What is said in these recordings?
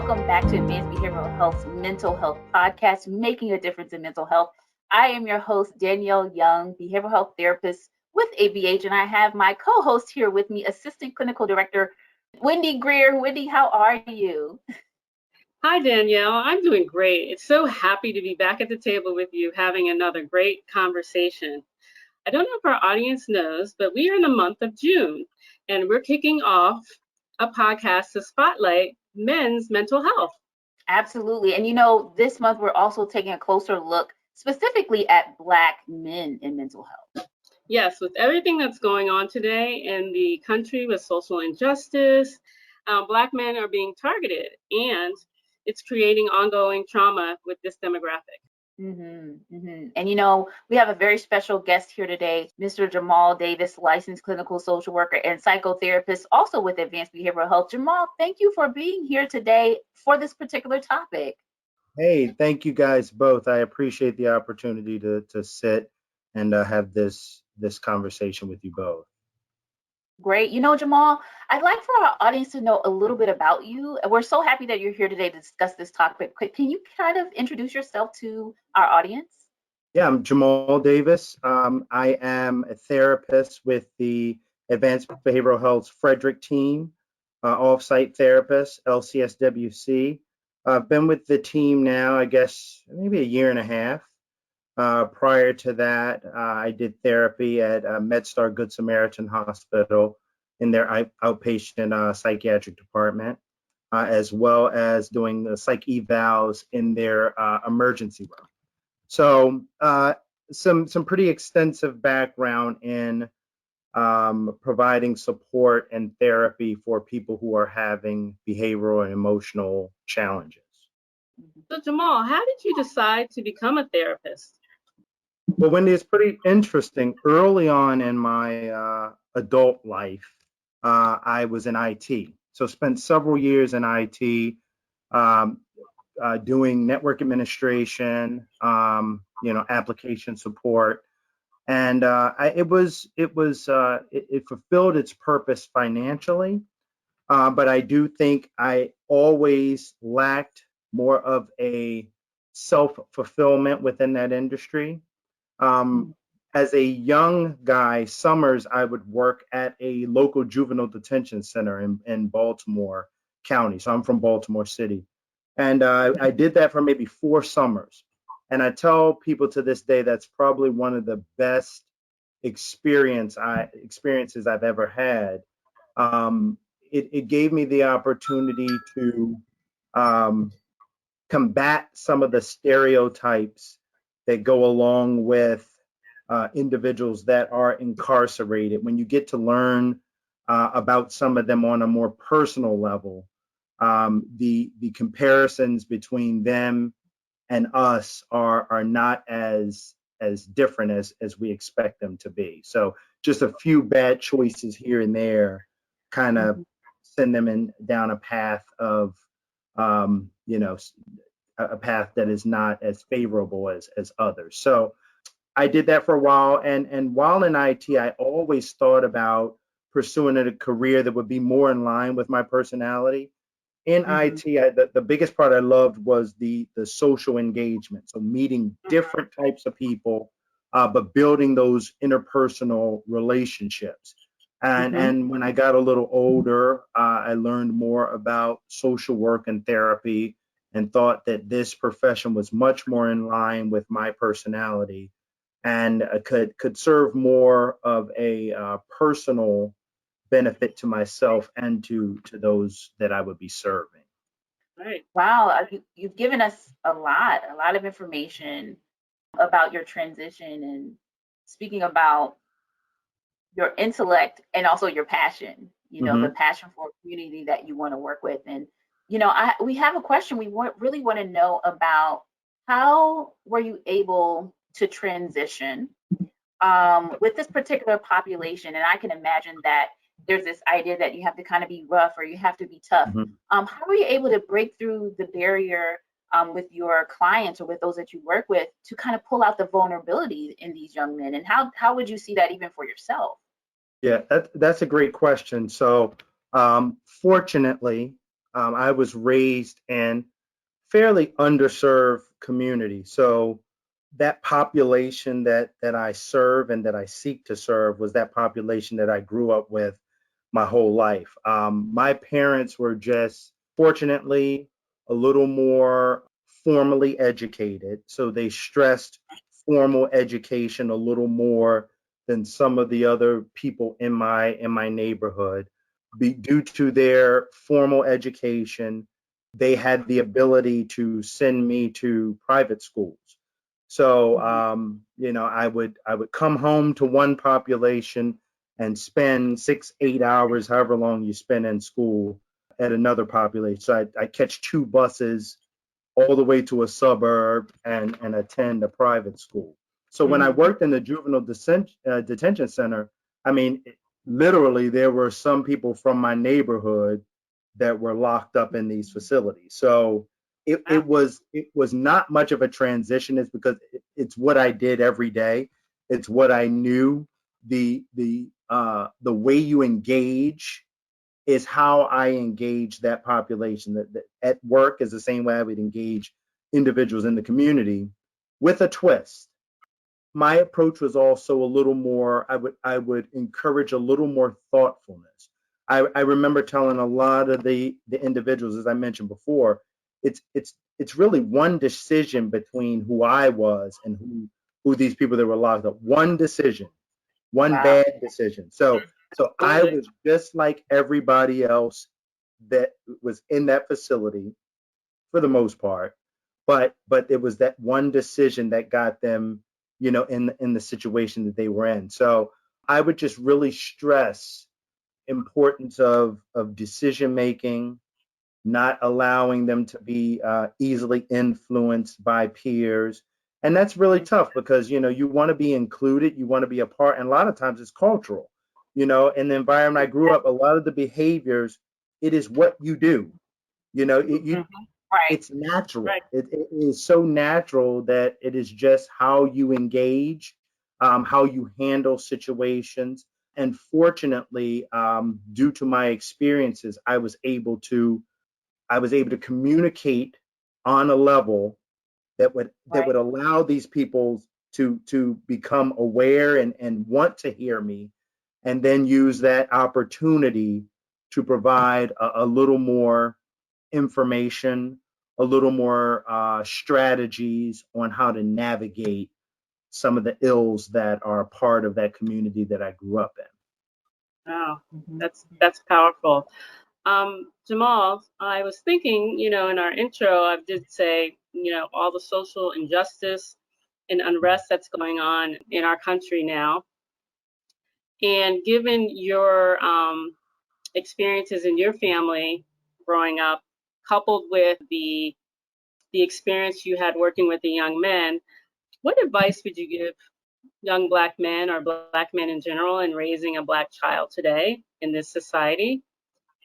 welcome back to Advanced Behavioral Health's Mental Health Podcast, Making a Difference in Mental Health. I am your host, Danielle Young, behavioral health therapist with ABH, and I have my co-host here with me, Assistant Clinical Director, Wendy Grier. Wendy, how are you? Hi, Danielle. I'm doing great. It's so happy to be back at the table with you, having another great conversation. I don't know if our audience knows, but we are in the month of June, and we're kicking off a podcast to spotlight men's mental health. Absolutely. And this month we're also taking a closer look specifically at Black men in mental health. Yes, with everything that's going on today in the country with social injustice, Black men are being targeted, and it's creating ongoing trauma with this demographic. And we have a very special guest here today, Mr. Jamel Davis, licensed clinical social worker and psychotherapist, also with Advanced Behavioral Health. Jamal, thank you for being here today for this particular topic. Hey, thank you guys both. I appreciate the opportunity to sit and have this conversation with you both. Great. Jamal, I'd like for our audience to know a little bit about you. We're so happy that you're here today to discuss this topic. Can you kind of introduce yourself to our audience? Yeah, I'm Jamel Davis. I am a therapist with the Advanced Behavioral Health Frederick team, off-site therapist, LCSWC. I've been with the team now, I guess, maybe a year and a half. Prior to that, I did therapy at MedStar Good Samaritan Hospital in their outpatient psychiatric department, as well as doing the psych evals in their emergency room. So some pretty extensive background in providing support and therapy for people who are having behavioral and emotional challenges. So Jamal, how did you decide to become a therapist? Well, Wendy, it's pretty interesting. Early on in my adult life, I was in IT. So spent several years in IT, doing network administration, application support. And it fulfilled its purpose financially. But I do think I always lacked more of a self-fulfillment within that industry. As a young guy, summers, I would work at a local juvenile detention center in Baltimore County. So I'm from Baltimore City. And I did that for maybe 4 summers. And I tell people to this day, that's probably one of the best experiences I've ever had. It gave me the opportunity to combat some of the stereotypes that go along with individuals that are incarcerated. When you get to learn about some of them on a more personal level, the comparisons between them and us are not as different as we expect them to be. So just a few bad choices here and there kind of send them down a path of a path that is not as favorable as others. So I did that for a while, and while in IT, I always thought about pursuing a career that would be more in line with my personality. In IT, the biggest part I loved was the social engagement. So meeting different types of people, but building those interpersonal relationships. And when I got a little older, I learned more about social work and therapy, and thought that this profession was much more in line with my personality, and could serve more of a personal benefit to myself and to those that I would be serving. Right. Wow, you've given us a lot of information about your transition, and speaking about your intellect and also your passion, the passion for a community that you want to work with. And we have a question. We really want to know about how were you able to transition with this particular population? And I can imagine that there's this idea that you have to kind of be rough or you have to be tough. How were you able to break through the barrier with your clients or with those that you work with to kind of pull out the vulnerability in these young men? And how would you see that even for yourself? Yeah, that's a great question. So fortunately, I was raised in fairly underserved community. So that population that I serve and that I seek to serve was that population that I grew up with my whole life. My parents were just fortunately a little more formally educated. So they stressed formal education a little more than some of the other people in my neighborhood. Due to their formal education, they had the ability to send me to private schools. So I would come home to one population and spend 6, 8 hours, however long you spend in school, at another population. So I catch two buses all the way to a suburb and attend a private school. So when I worked in the juvenile detention center, I mean, literally there were some people from my neighborhood that were locked up in these facilities. So it was not much of a transition. It's because it's what I did every day. It's what I knew. The way you engage is how I engage that population. That at work is the same way I would engage individuals in the community, with a twist. My approach was also a little more, I would encourage a little more thoughtfulness. I remember telling a lot of the individuals, as I mentioned before, it's really one decision between who I was and who these people that were locked up. One decision, one Wow. bad decision. So I was just like everybody else that was in that facility for the most part, but it was that one decision that got them, in the situation that they were in. So I would just really stress importance of decision making, not allowing them to be easily influenced by peers. And that's really tough because, you want to be included, you want to be a part, and a lot of times it's cultural. In the environment I grew up, a lot of the behaviors, it is what you do. Right. It's natural. Right. It is so natural that it is just how you engage, how you handle situations. And fortunately, due to my experiences, I was able to communicate on a level that would allow these people to become aware and want to hear me, and then use that opportunity to provide a little more information, a little more strategies on how to navigate some of the ills that are part of that community that I grew up in. Oh, that's powerful. Jamal, I was thinking, in our intro, I did say, all the social injustice and unrest that's going on in our country now. And given your experiences in your family growing up, coupled with the experience you had working with the young men, what advice would you give young Black men or Black men in general in raising a Black child today in this society?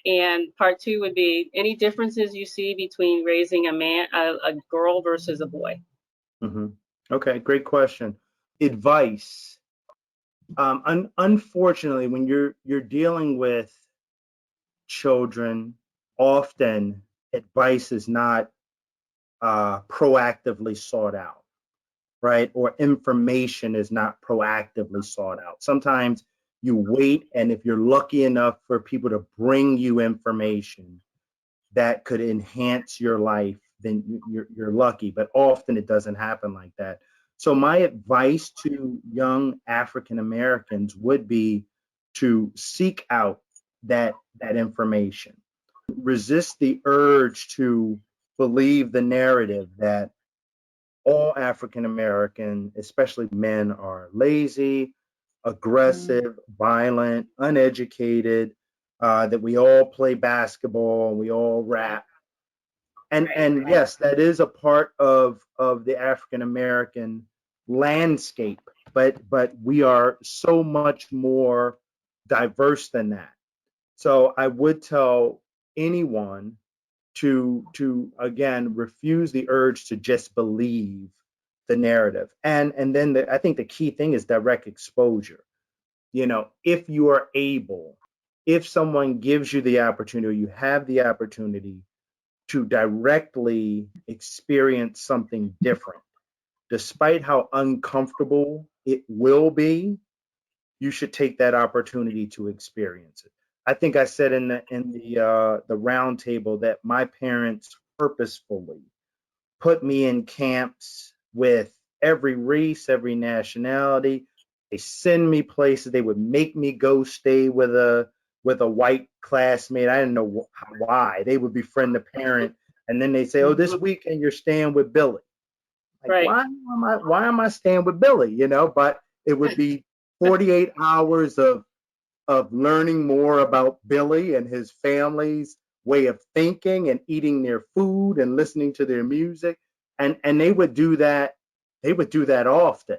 And part two would be any differences you see between raising a girl versus a boy. Mm-hmm. Okay, great question. Advice. Unfortunately, when you're dealing with children, often advice is not proactively sought out, right? Or information is not proactively sought out. Sometimes you wait, and if you're lucky enough for people to bring you information that could enhance your life, then you're lucky. But often it doesn't happen like that. So my advice to young African Americans would be to seek out that information. Resist the urge to believe the narrative that all African American, especially men, are lazy, aggressive, violent, uneducated, that we all play basketball and we all rap. And yes, that is a part of the African American landscape, but we are so much more diverse than that. So I would tell anyone to again refuse the urge to just believe the narrative. And then I think the key thing is direct exposure. If you are able if someone gives you the opportunity, or you have the opportunity to directly experience something different, despite how uncomfortable it will be, you should take that opportunity to experience it. I think I said in the round table that my parents purposefully put me in camps with every race, every nationality. They send me places. They would make me go stay with a white classmate. I didn't know why. They would befriend the parent, and then they say, "Oh, this weekend you're staying with Billy." Like, Right. why am I staying with Billy? But it would be 48 hours of learning more about Billy and his family's way of thinking and eating their food and listening to their music. And they would do that. They would do that often.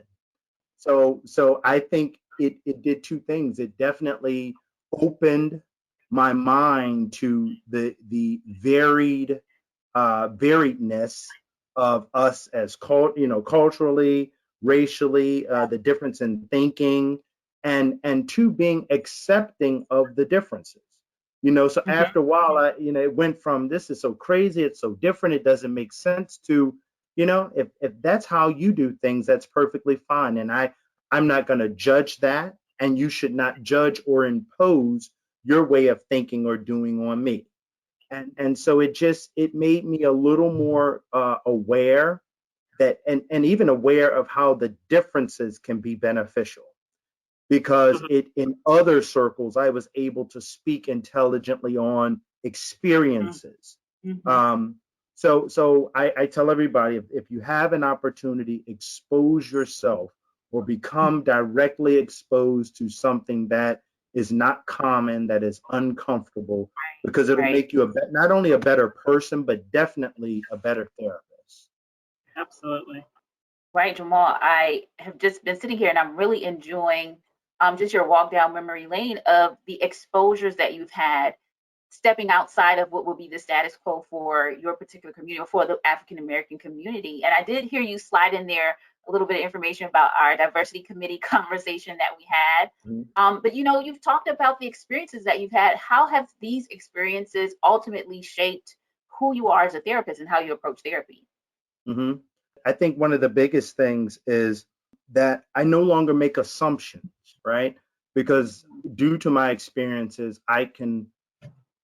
So I think it did two things. It definitely opened my mind to the variedness of us as culturally, racially, the difference in thinking, and two, being accepting of the differences. So after a while, it went from, this is so crazy, it's so different, it doesn't make sense, to, if that's how you do things, that's perfectly fine. And I'm not going to judge that, and you should not judge or impose your way of thinking or doing on me. And so it made me a little more aware that, and even aware of how the differences can be beneficial, because in other circles I was able to speak intelligently on experiences. So I tell everybody, if you have an opportunity, expose yourself or become directly exposed to something that is not common, that is uncomfortable, because it'll make you not only a better person, but definitely a better therapist. Absolutely. Right, Jamal. I have just been sitting here and I'm really enjoying just your walk down memory lane of the exposures that you've had, stepping outside of what will be the status quo for your particular community, or for the African American community. And I did hear you slide in there a little bit of information about our diversity committee conversation that we had. But you've talked about the experiences that you've had. How have these experiences ultimately shaped who you are as a therapist and how you approach therapy? I think one of the biggest things is that I no longer make assumptions, right? Because due to my experiences,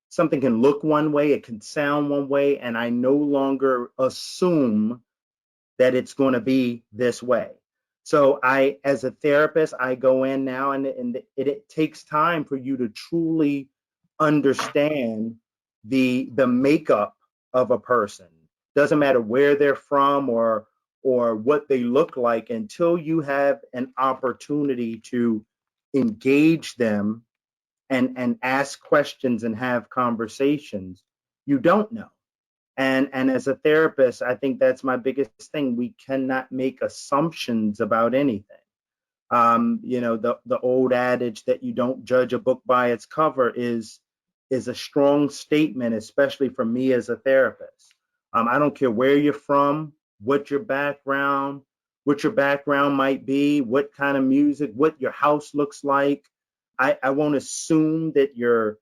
something can look one way, it can sound one way, and I no longer assume that it's going to be this way. So as a therapist, I go in now, and it takes time for you to truly understand the makeup of a person. Doesn't matter where they're from or what they look like, until you have an opportunity to engage them and ask questions and have conversations. You don't know. And as a therapist, I think that's my biggest thing. We cannot make assumptions about anything. The old adage that you don't judge a book by its cover is a strong statement, especially for me as a therapist. I don't care where you're from, what your background might be, what kind of music, what your house looks like. I won't assume that you're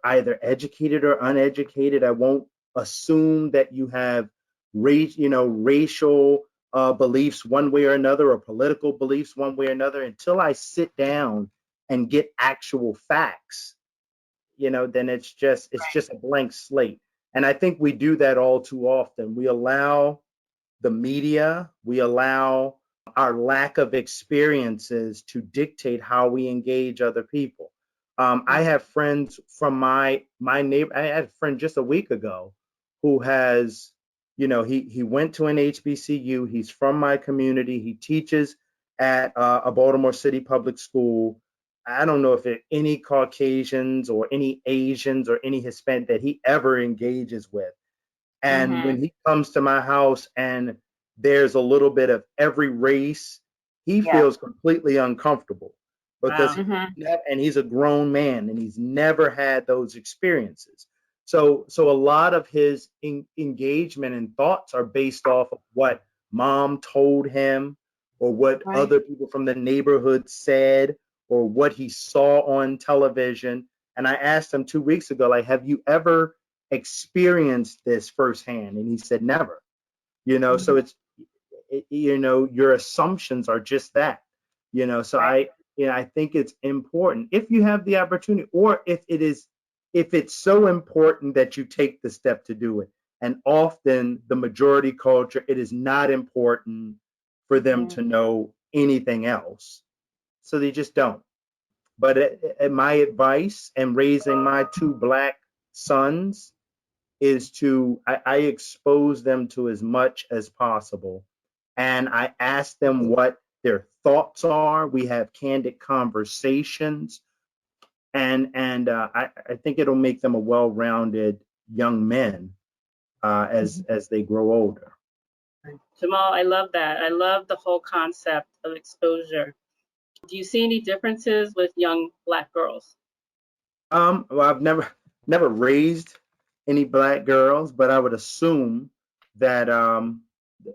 either educated or uneducated. I won't assume that you have racial beliefs one way or another, or political beliefs one way or another, until I sit down and get actual facts. Then it's just a blank slate. And I think we do that all too often. We allow the media, we allow our lack of experiences to dictate how we engage other people. I have friends from my neighbor. I had a friend just a week ago who has, he went to an HBCU. He's from my community. He teaches at a Baltimore City public school. I don't know if there are any Caucasians or any Asians or any Hispanic that he ever engages with. And when he comes to my house and there's a little bit of every race, he feels completely uncomfortable, because and he's a grown man and he's never had those experiences. So a lot of his engagement and thoughts are based off of what mom told him, or what other people from the neighborhood said, or what he saw on television. And I asked him 2 weeks ago, like, have you ever experienced this firsthand? And he said, never. So your assumptions are just that. So Right. I think it's important if you have the opportunity, or if it's so important that you take the step to do it. And often the majority culture, it is not important for them to know anything else. So they just don't. But my advice in raising my two Black sons is I expose them to as much as possible. And I ask them what their thoughts are. We have candid conversations. And I think it'll make them a well-rounded young men as they grow older. Jamal, I love that. I love the whole concept of exposure. Do you see any differences with young Black girls? Well, I've never raised any Black girls, but I would assume that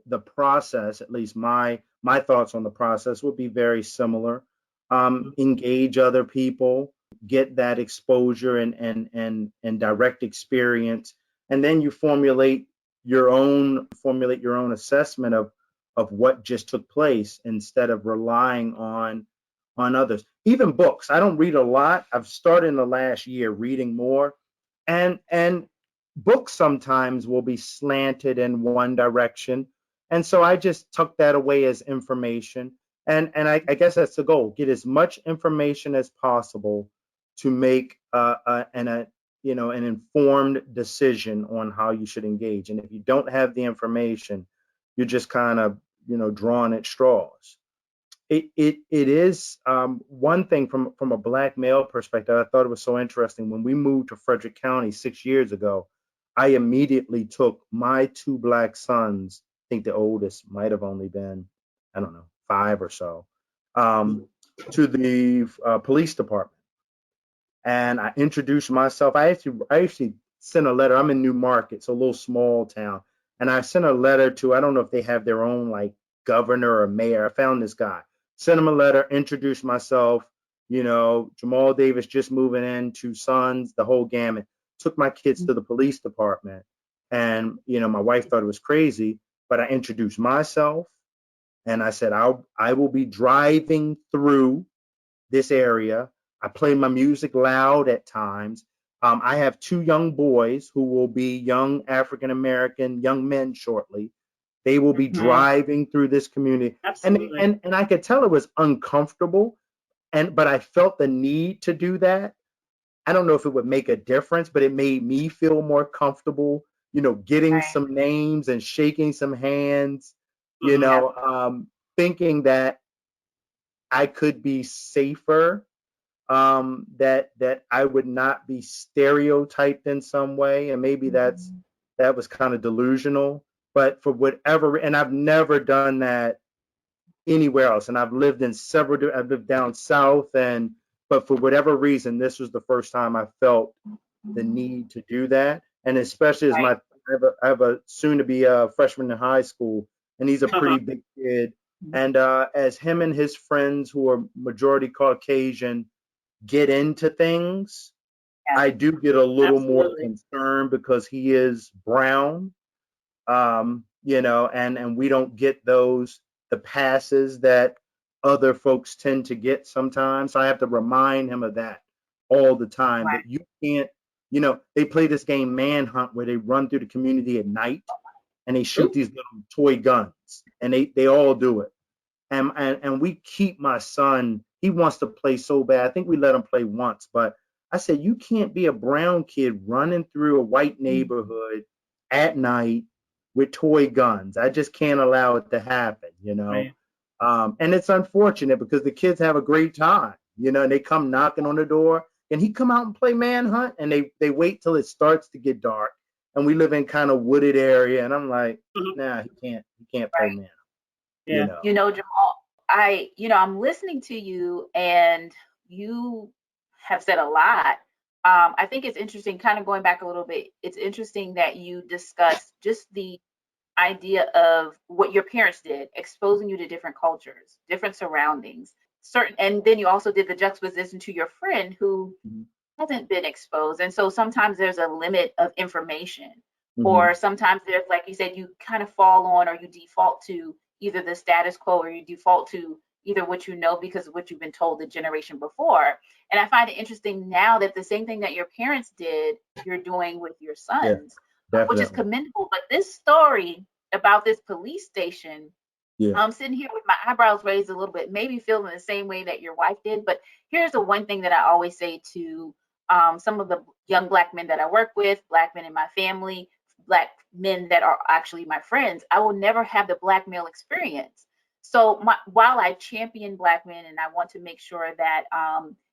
the process, at least my thoughts on the process, would be very similar. Engage other people, get that exposure and direct experience, and then you formulate your own assessment of what just took place, instead of relying on others. Even books. I don't read a lot. I've started in the last year reading more, and books sometimes will be slanted in one direction, and so I just took that away as information. And I guess that's the goal: get as much information as possible to make an informed decision on how you should engage. And if you don't have the information, you're just kind of drawing at straws. It is one thing from a Black male perspective. I thought it was so interesting when we moved to Frederick County 6 years ago. I immediately took my two Black sons. I think the oldest might have only been, I don't know, 5 or so, to the police department, and I introduced myself. I actually sent a letter. I'm in New Market, it's a little small town, and I sent a letter to, I don't know if they have their own like governor or mayor. I found this guy, sent him a letter, introduced myself. Jamel Davis, just moving in, 2 sons, the whole gamut. Took my kids to the police department, and my wife thought it was crazy, but I introduced myself, and I said I will be driving through this area. I play my music loud at times. I have 2 young boys who will be young African American young men shortly. They will be driving through this community. Absolutely. And I could tell it was uncomfortable, but I felt the need to do that. I don't know if it would make a difference, but it made me feel more comfortable, getting some names and shaking some hands, thinking that I could be safer, that I would not be stereotyped in some way. And maybe that was kind of delusional, but for whatever, and I've never done that anywhere else. And I've lived in I've lived down south, but for whatever reason, this was the first time I felt the need to do that. And especially as I have a soon to be a freshman in high school, and he's a pretty big kid. And as him and his friends, who are majority Caucasian, get into things, I do get a little more concerned because he is brown, and we don't get the passes that other folks tend to get sometimes. So I have to remind him of that all the time, that you can't, they play this game Manhunt, where they run through the community at night and they shoot these little toy guns, and they all do it. And we keep my son, he wants to play so bad. I think we let him play once, but I said, you can't be a brown kid running through a white neighborhood at night with toy guns. I just can't allow it to happen, Right. And it's unfortunate because the kids have a great time, and they come knocking on the door, and he come out and play Manhunt, and they wait till it starts to get dark. And we live in kind of wooded area, and I'm like, nah, he can't play Manhunt. Yeah. Jamal, I'm listening to you, and you have said a lot. I think it's interesting, kind of going back a little bit. It's interesting that you discussed just the idea of what your parents did, exposing you to different cultures, different surroundings, and then you also did the juxtaposition to your friend who hasn't been exposed. And so sometimes there's a limit of information, Mm-hmm. or sometimes there's, like you said, you kind of fall on, or you default to either the status quo, or you default to either what you know because of what you've been told the generation before. And I find it interesting now that the same thing that your parents did, you're doing with your sons, which is commendable. But this story about this police station, I'm sitting here with my eyebrows raised a little bit, maybe feeling the same way that your wife did. But here's the one thing that I always say to some of the young Black men that I work with, Black men in my family, Black men that are actually my friends: I will never have the Black male experience. So while I champion Black men and I want to make sure that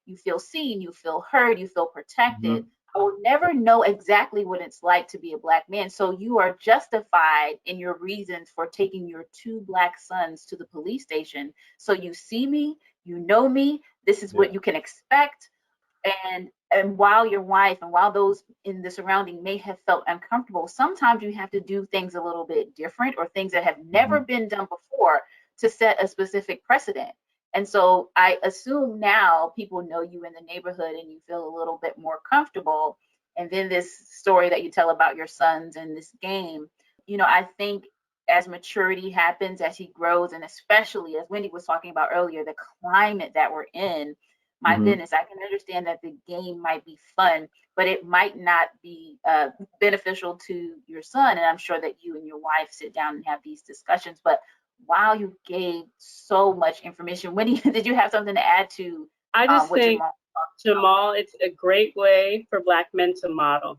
you feel seen, you feel heard, you feel protected, I will never know exactly what it's like to be a Black man. So you are justified in your reasons for taking your 2 Black sons to the police station. So you see me, you know me, this is what you can expect. And while your wife and while those in the surrounding may have felt uncomfortable, sometimes you have to do things a little bit different, or things that have never been done before, to set a specific precedent. And so I assume now people know you in the neighborhood and you feel a little bit more comfortable. And then this story that you tell about your sons and this game, I think as maturity happens, as he grows, and especially as Wendy was talking about earlier, the climate that we're in, my goodness, I can understand that the game might be fun, but it might not be beneficial to your son. And I'm sure that you and your wife sit down and have these discussions. But wow, you gave so much information. Wendy, did you have something to add to I just think, Jamal, it's a great way for Black men to model.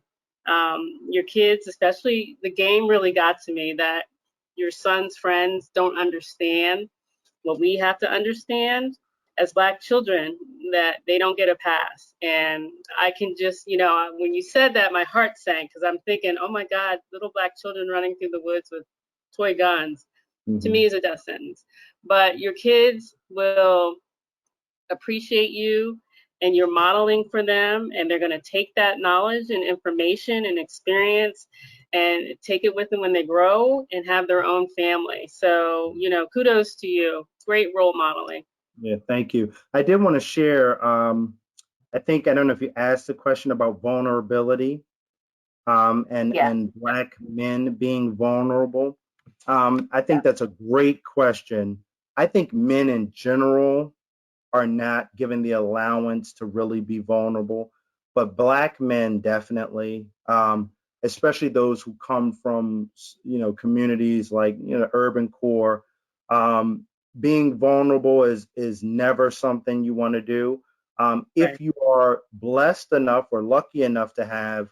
Your kids, especially, the game really got to me that your son's friends don't understand what we have to understand as Black children, that they don't get a pass. And I can just, when you said that, my heart sank, because I'm thinking, oh my God, little Black children running through the woods with toy guns, to me is a death sentence. But your kids will appreciate you, and you're modeling for them, and they're going to take that knowledge and information and experience and take it with them when they grow and have their own family. So, kudos to you. Great role modeling. Yeah, thank you. I did want to share, I don't know if you asked the question about vulnerability and Black men being vulnerable. I think that's a great question. I think men in general are not given the allowance to really be vulnerable, but Black men definitely, especially those who come from, communities like, urban core, being vulnerable is never something you want to do. If you are blessed enough or lucky enough to have a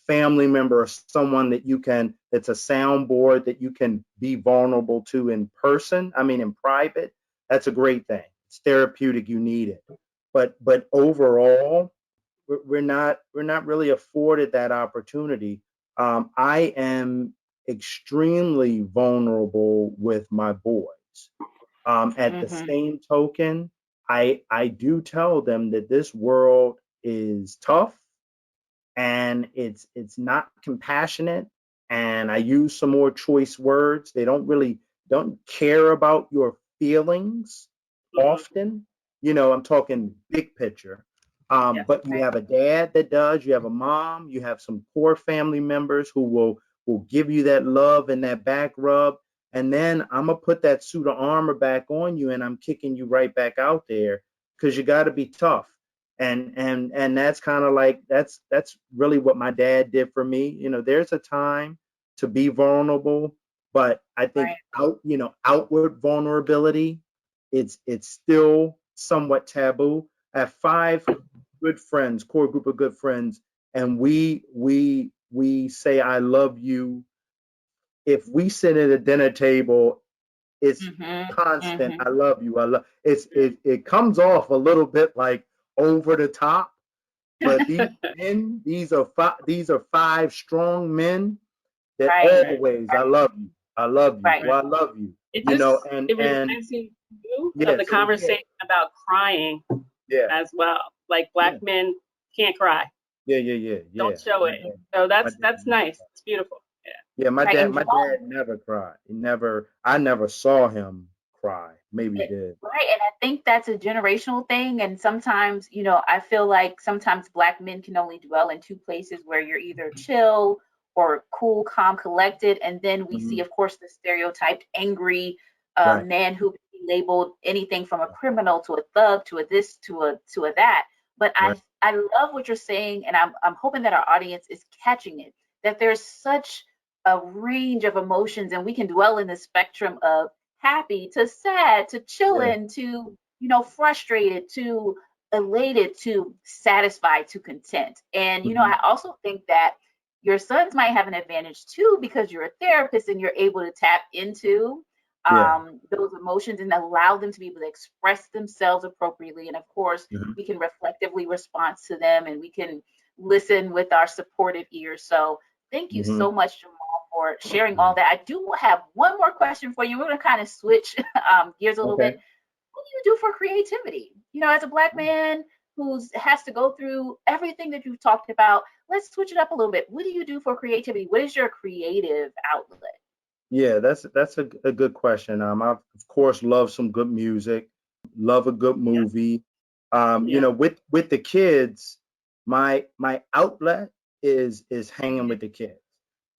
family member or someone that's a soundboard that you can be vulnerable to in person, in private, that's a great thing. It's therapeutic. You need it. But overall, we're not really afforded that opportunity. I am extremely vulnerable with my boys. At the same token, I do tell them that this world is tough and it's not compassionate. And I use some more choice words. They don't care about your feelings often. I'm talking big picture. But you have a dad that does, you have a mom, you have some core family members who will give you that love and that back rub. And then I'm going to put that suit of armor back on you and I'm kicking you right back out there because you got to be tough. And that's kind of like, that's really what my dad did for me. There's a time to be vulnerable, but I think outward vulnerability, it's still somewhat taboo. I have 5 good friends, core group of good friends, and we say I love you. If we sit at a dinner table, it's constant. I love you. It comes off a little bit like over the top, but these men, these are 5 strong men that always I love you. I love you. Well, I love you. It reminds me of the conversation about crying as well. Like Black men can't cry. Yeah. Don't show it. So that's nice. It's beautiful. Yeah, my dad never cried. I never saw him cry. Maybe he did. Right, and I think that's a generational thing. And sometimes, I feel like sometimes Black men can only dwell in two places where you're either chill or cool, calm, collected. And then we see, of course, the stereotyped angry Right. man who can be labeled anything from a criminal to a thug to a this to a that. But Right. I love what you're saying, and I'm hoping that our audience is catching it, that there's such a range of emotions, and we can dwell in the spectrum of happy to sad to chilling to frustrated to elated to satisfied to content. And I also think that your sons might have an advantage too, because you're a therapist and you're able to tap into those emotions and allow them to be able to express themselves appropriately. And of course, we can reflectively respond to them, and we can listen with our supportive ears. So thank you so much, Jamal, for sharing all that. I do have one more question for you. We're going to kind of switch gears a little bit. What do you do for creativity? As a Black man who has to go through everything that you've talked about, let's switch it up a little bit. What do you do for creativity? What is your creative outlet? Yeah, that's a good question. I of course love some good music, love a good movie. With the kids, my outlet is hanging with the kids.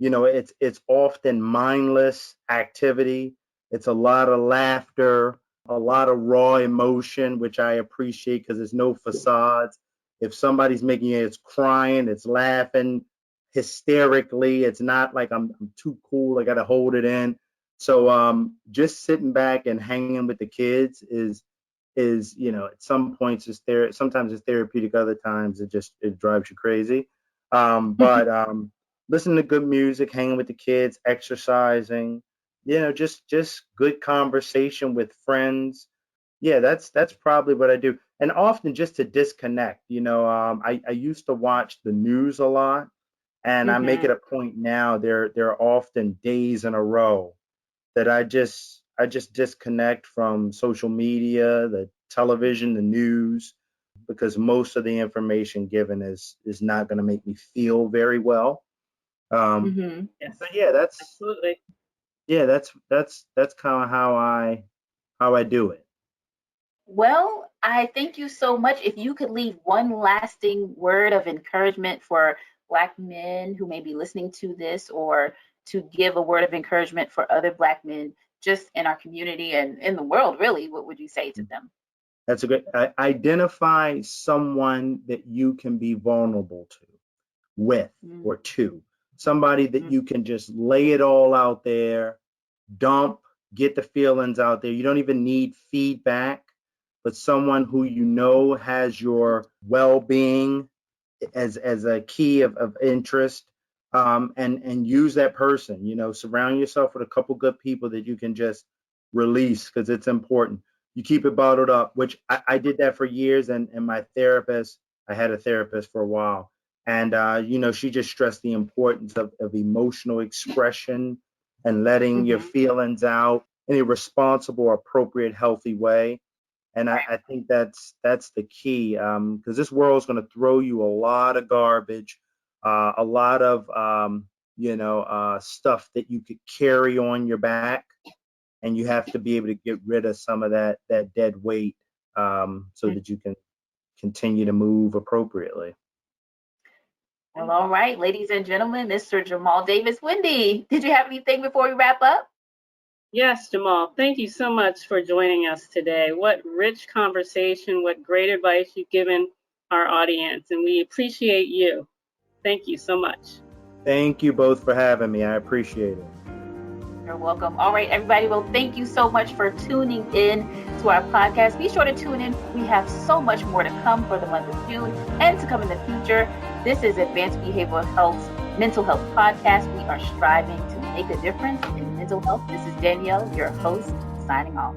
It's often mindless activity. It's a lot of laughter, a lot of raw emotion, which I appreciate because there's no facades. If somebody's making it, it's crying, it's laughing hysterically. It's not like I'm too cool, I got to hold it in. So just sitting back and hanging with the kids is at some points sometimes it's therapeutic, other times it drives you crazy. But listening to good music, hanging with the kids, exercising, just good conversation with friends. Yeah, that's probably what I do. And often just to disconnect. I used to watch the news a lot. And I make it a point now. There are often days in a row that I just disconnect from social media, the television, the news, because most of the information given is not going to make me feel very well. Yes. But yeah, that's absolutely. Yeah, that's kind of how I do it. Well, I thank you so much. If you could leave one lasting word of encouragement for Black men who may be listening to this, or to give a word of encouragement for other Black men just in our community and in the world, really, what would you say to them? That's a good, identify someone that you can be vulnerable with or to. Somebody that you can just lay it all out there, dump, get the feelings out there. You don't even need feedback, but someone who has your well-being as a key of interest, and use that person. Surround yourself with a couple good people that you can just release, because it's important. You keep it bottled up, which I did that for years, and my therapist, I had a therapist for a while, and she just stressed the importance of emotional expression and letting your feelings out in a responsible, appropriate, healthy way. And I think that's the key, because this world is going to throw you a lot of garbage, a lot of stuff that you could carry on your back, and you have to be able to get rid of some of that dead weight, so that you can continue to move appropriately. Well, all right, ladies and gentlemen, Mr. Jamel Davis. Wendy, did you have anything before we wrap up? Yes, Jamal, thank you so much for joining us today. What rich conversation, what great advice you've given our audience, and we appreciate you. Thank you so much. Thank you both for having me. I appreciate it. You're welcome. All right, everybody. Well, thank you so much for tuning in to our podcast. Be sure to tune in. We have so much more to come for the month of June and to come in the future. This is Advanced Behavioral Health's Mental Health Podcast. We are striving to make a difference in mental health. This is Danielle, your host, signing off.